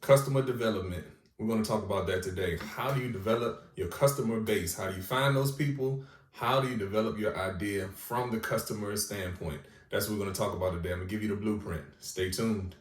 Customer development. We're going to talk about that today. How do you develop your customer base? How do you find those people? How do you develop your idea from the customer standpoint? That's what we're going to talk about today. I'm going to give you the blueprint. Stay tuned.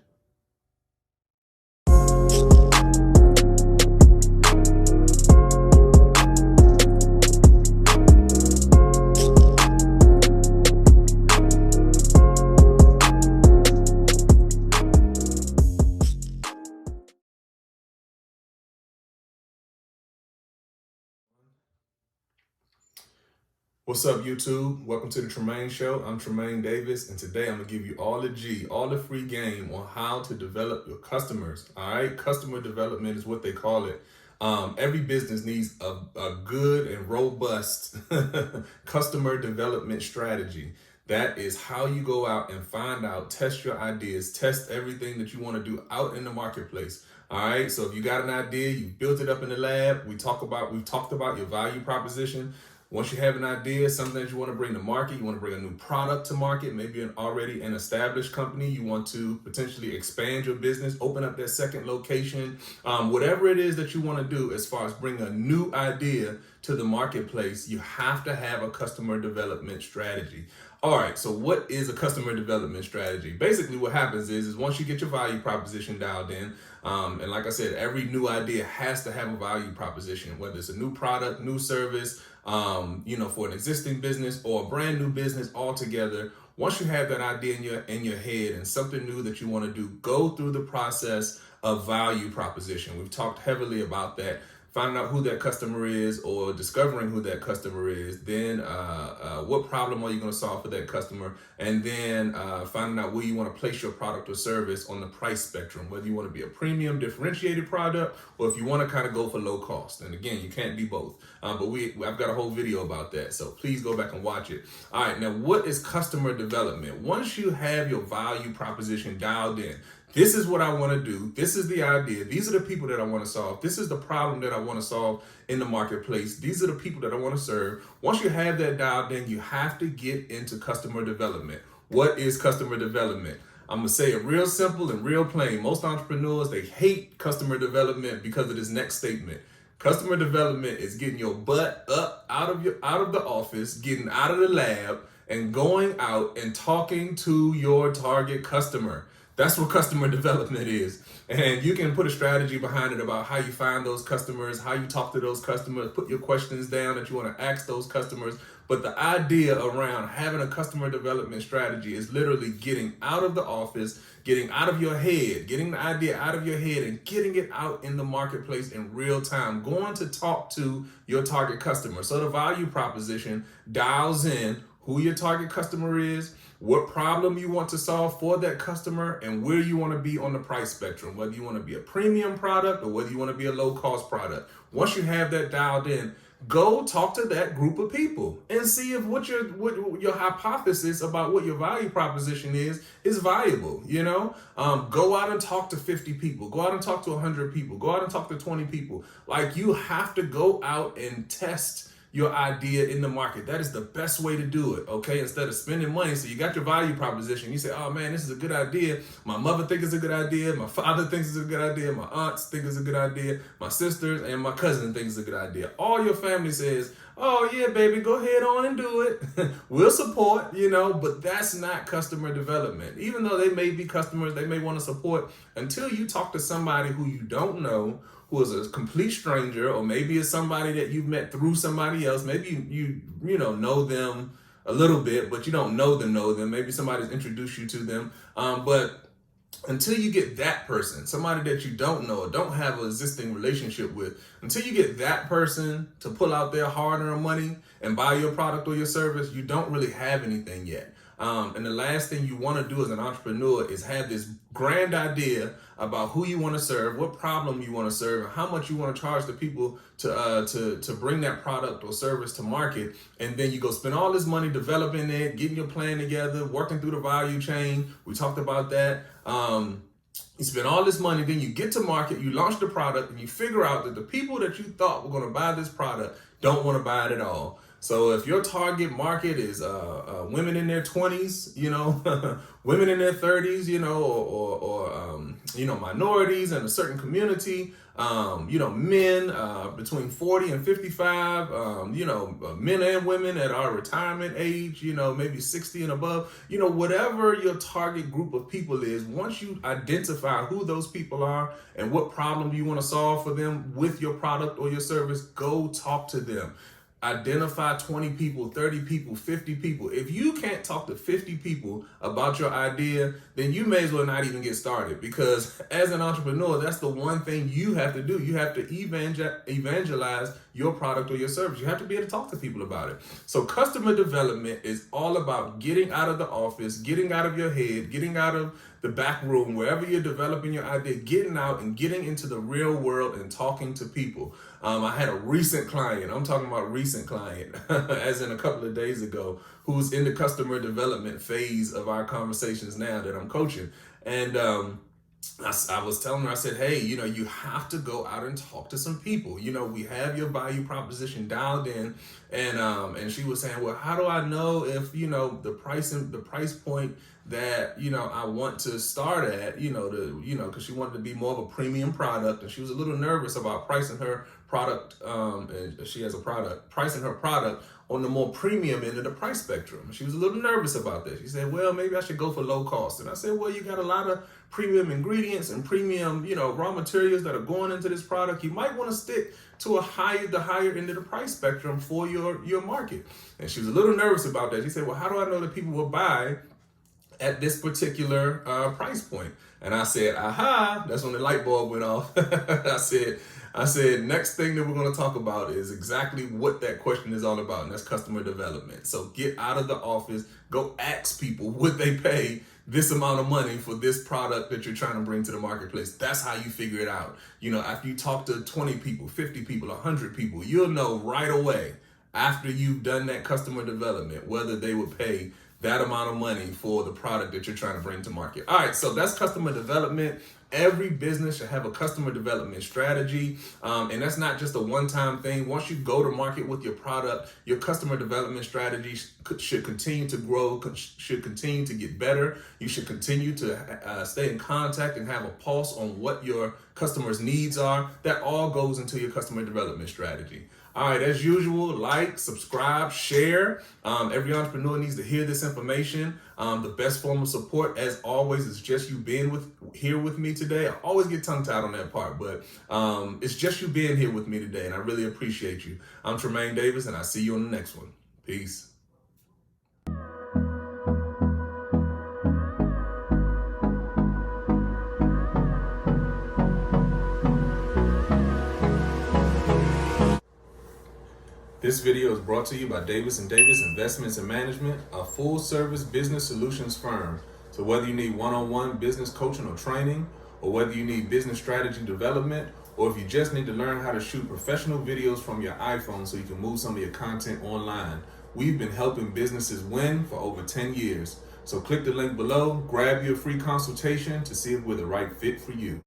What's up, YouTube? Welcome to the Tremain Show. I'm Tremain Davis, and today I'm going to give you all the G, all the free game on how to develop your customers. All right, customer development is what they call it. Every business needs a good and robust customer development strategy. That is how you go out and find out, test your ideas, test everything that you want to do out in the marketplace. All right. So if you got an idea, you built it up in the lab. We've talked about your value proposition. Once you have an idea, something that you want to bring to market, you want to bring a new product to market, maybe already an established company, you want to potentially expand your business, open up that second location, whatever it is that you want to do as far as bring a new idea to the marketplace, you have to have a customer development strategy. All right, so what is a customer development strategy? Basically, what happens is once you get your value proposition dialed in, and like I said, every new idea has to have a value proposition, whether it's a new product, new service, for an existing business or a brand new business altogether. Once you have that idea in your head and something new that you want to do, go through the process of value proposition. We've talked heavily about that. Finding out who that customer is or discovering who that customer is, then what problem are you going to solve for that customer, and then finding out where you want to place your product or service on the price spectrum, whether you want to be a premium differentiated product or if you want to kind of go for low cost. And again, you can't be both, but I've got a whole video about that, so please go back and watch it. All right, now what is customer development? Once you have your value proposition dialed in, this is what I want to do. This is the idea. These are the people that I want to solve. This is the problem that I want to solve in the marketplace. These are the people that I want to serve. Once you have that dialed in, you have to get into customer development. What is customer development? I'm going to say it real simple and real plain. Most entrepreneurs, they hate customer development because of this next statement. Customer development is getting your butt up out of the office, getting out of the lab, and going out and talking to your target customer. That's what customer development is. And you can put a strategy behind it about how you find those customers, how you talk to those customers, put your questions down that you want to ask those customers. But the idea around having a customer development strategy is literally getting out of the office, getting out of your head, getting the idea out of your head and getting it out in the marketplace in real time, going to talk to your target customer. So the value proposition dials in who your target customer is, what problem you want to solve for that customer, and where you want to be on the price spectrum, whether you want to be a premium product or whether you want to be a low cost product. Once you have that dialed in, go talk to that group of people and see if what your hypothesis about what your value proposition is viable. Go out and talk to 50 people, go out and talk to 100 people, go out and talk to 20 people. Like, you have to go out and test your idea in the market. That is the best way to do it, okay? Instead of spending money. So you got your value proposition. You say, oh man, this is a good idea. My mother thinks it's a good idea. My father thinks it's a good idea. My aunts think it's a good idea. My sisters and my cousin think it's a good idea. All your family says, oh yeah, baby, go ahead on and do it. We'll support, but that's not customer development. Even though they may be customers, they may want to support, until you talk to somebody who you don't know, who is a complete stranger, or maybe it's somebody that you've met through somebody else. Maybe you know them a little bit, but you don't know them. Maybe somebody's introduced you to them. But until you get that person, somebody that you don't know or don't have an existing relationship with, until you get that person to pull out their hard-earned money and buy your product or your service, you don't really have anything yet. And the last thing you want to do as an entrepreneur is have this grand idea about who you want to serve, what problem you want to serve, and how much you want to charge the people to bring that product or service to market. And then you go spend all this money developing it, getting your plan together, working through the value chain. We talked about that. You spend all this money, then you get to market, you launch the product, and you figure out that the people that you thought were going to buy this product don't want to buy it at all. So if your target market is women in their 20s, women in their 30s, or minorities in a certain community, men between 40 and 55, men and women at our retirement age, maybe 60 and above, whatever your target group of people is, once you identify who those people are and what problem you want to solve for them with your product or your service, go talk to them. Identify 20 people, 30 people, 50 people. If you can't talk to 50 people about your idea, then you may as well not even get started, because as an entrepreneur, that's the one thing you have to do. You have to evangelize your product or your service. You have to be able to talk to people about it. So customer development is all about getting out of the office, getting out of your head, getting out of the back room, wherever you're developing your idea, getting out and getting into the real world and talking to people. I had a recent client, I'm talking about recent client, as in a couple of days ago, who's in the customer development phase of our conversations now that I'm coaching. And I was telling her, I said, hey, you have to go out and talk to some people. We have your value proposition dialed in. And she was saying, well, how do I know if, the price point that, I want to start at, because she wanted to be more of a premium product, and she was a little nervous about pricing her product. And she has a product, pricing her product on the more premium end of the price spectrum. She was a little nervous about that. She said, well, maybe I should go for low cost. And I said, well, you got a lot of premium ingredients and premium, raw materials that are going into this product. You might want to stick to the higher end of the price spectrum for your market. And she was a little nervous about that. She said, well, how do I know that people will buy at this particular price point? And I said, aha, that's when the light bulb went off. I said, next thing that we're going to talk about is exactly what that question is all about, and that's customer development. So get out of the office, go ask people, would they pay this amount of money for this product that you're trying to bring to the marketplace? That's how you figure it out. After you talk to 20 people, 50 people, 100 people, you'll know right away after you've done that customer development whether they would pay that amount of money for the product that you're trying to bring to market. All right, so that's customer development. Every business should have a customer development strategy, and that's not just a one-time thing. Once you go to market with your product, your customer development strategy should continue to grow, should continue to get better. You should continue to stay in contact and have a pulse on what your customers' needs are. That all goes into your customer development strategy. All right, as usual, like, subscribe, share. Every entrepreneur needs to hear this information. The best form of support, as always, is just you being here with me today. I always get tongue-tied on that part, but it's just you being here with me today, and I really appreciate you. I'm Tremain Davis, and I'll see you on the next one. Peace. This video is brought to you by Davis & Davis Investments and Management, a full-service business solutions firm. So whether you need one-on-one business coaching or training, or whether you need business strategy development, or if you just need to learn how to shoot professional videos from your iPhone so you can move some of your content online, we've been helping businesses win for over 10 years. So click the link below, grab your free consultation to see if we're the right fit for you.